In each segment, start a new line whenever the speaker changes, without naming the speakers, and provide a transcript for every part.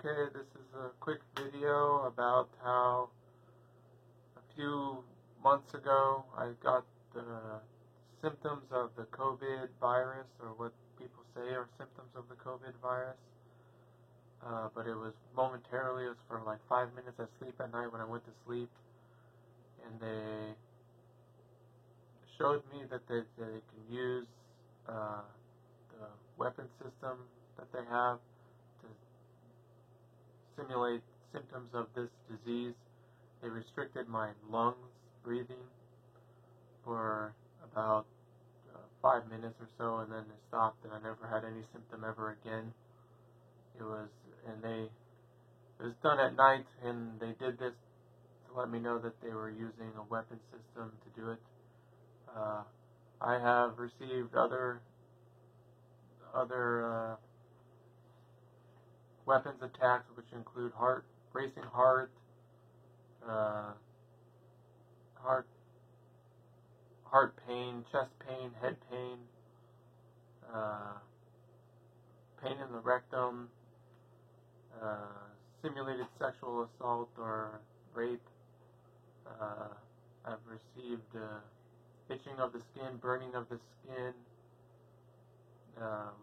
Okay, this is a quick video about how a few months ago I got the symptoms of the COVID virus, or what people say are symptoms of the COVID virus. But it was momentarily, it was for like 5 minutes of sleep at night when I went to sleep. And they showed me that they can use the weapon system that they have to simulate symptoms of this disease. They restricted my lungs breathing for about 5 minutes or so, and then they stopped, and I never had any symptom ever again. It was done at night, and they did this to let me know that they were using a weapon system to do it. I have received other weapons attacks, which include racing heart, heart pain, chest pain, head pain, pain in the rectum, simulated sexual assault or rape. I've received itching of the skin, burning of the skin,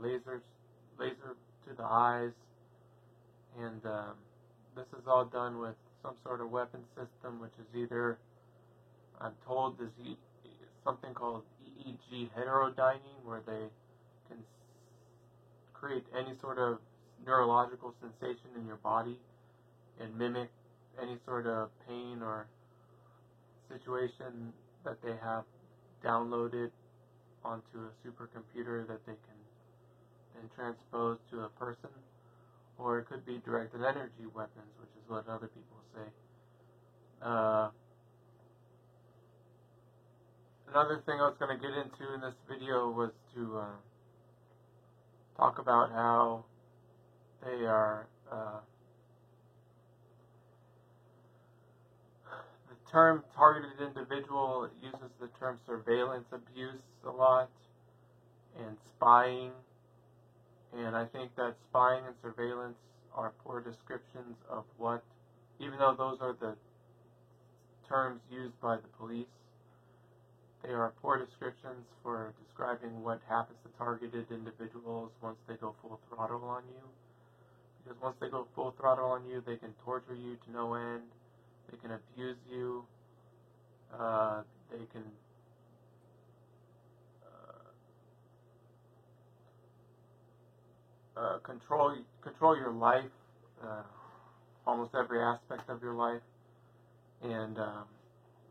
laser to the eyes, and this is all done with some sort of weapon system, which is either, I'm told, is something called EEG heterodyning, where they can create any sort of neurological sensation in your body and mimic any sort of pain or situation that they have downloaded onto a supercomputer that they can then transpose to a person. Or it could be directed energy weapons, which is what other people say. Another thing I was going to get into in this video was to talk about how they are the term targeted individual uses the term surveillance abuse a lot, and spying. And I think that spying and surveillance are poor descriptions of what, even though those are the terms used by the police, they are poor descriptions for describing what happens to targeted individuals once they go full throttle on you. Because once they go full throttle on you, they can torture you to no end, they can abuse you, they can control your life, almost every aspect of your life. And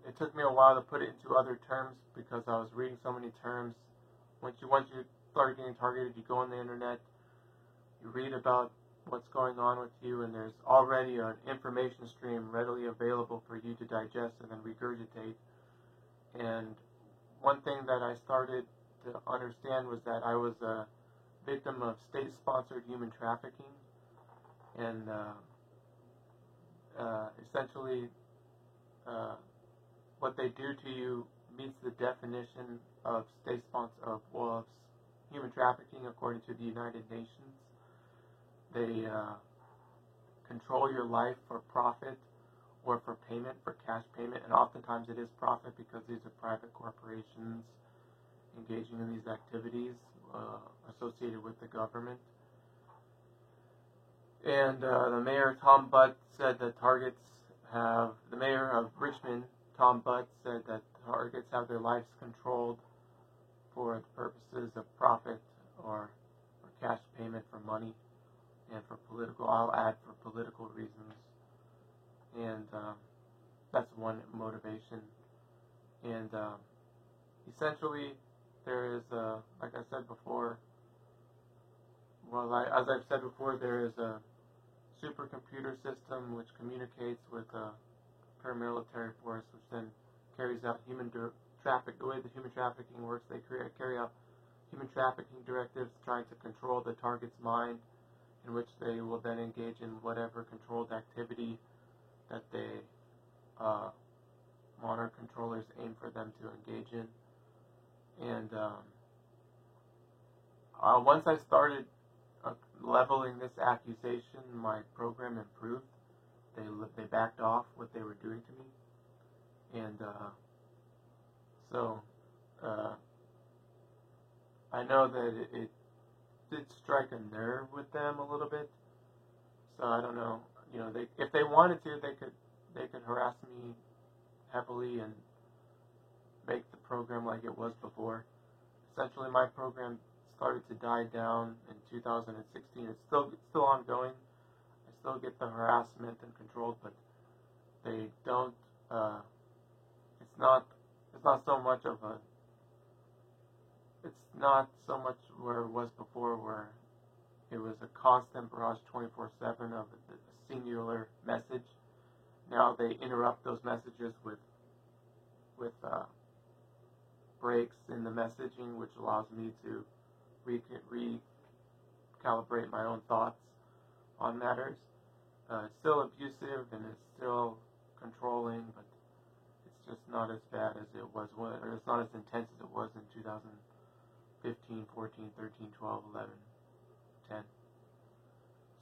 it took me a while to put it into other terms because I was reading so many terms. Once you start getting targeted, you go on the internet, you read about what's going on with you, and there's already an information stream readily available for you to digest and then regurgitate. And one thing that I started to understand was that I was a victim of state-sponsored human trafficking, and essentially what they do to you meets the definition of human trafficking according to the United Nations. They control your life for profit or for payment, for cash payment, and oftentimes it is profit because these are private corporations engaging in these activities associated with the government. And the mayor, Tom Butt, said that the mayor of Richmond, Tom Butt, said that targets have their lives controlled for the purposes of profit or for cash payment, for money, and for I'll add, for political reasons. And that's one motivation. And essentially, there is, like I said before, as I've said before, there is a supercomputer system which communicates with a paramilitary force, which then carries out the way the human trafficking works. They carry out human trafficking directives trying to control the target's mind, in which they will then engage in whatever controlled activity that they monarch controllers aim for them to engage in. And once I started leveling this accusation, my program improved. They backed off what they were doing to me, and so I know that it did strike a nerve with them a little bit. So I don't know. You know, if they wanted to, they could harass me heavily and make the program like it was before. Essentially, my program started to die down in 2016. It's still ongoing. I still get the harassment and control, but they don't. It's not so much of a. It's not so much where it was before, where it was a constant barrage 24/7 of a singular message. Now they interrupt those messages with breaks in the messaging, which allows me to recalibrate my own thoughts on matters. It's still abusive and it's still controlling, but it's just not as bad as it was, or it's not as intense as it was in 2015, 14, 13, 12, 11, 10.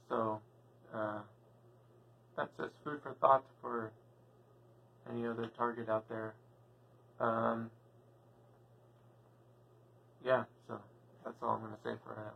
So that's just food for thought for any other target out there. Yeah, so that's all I'm going to say for now.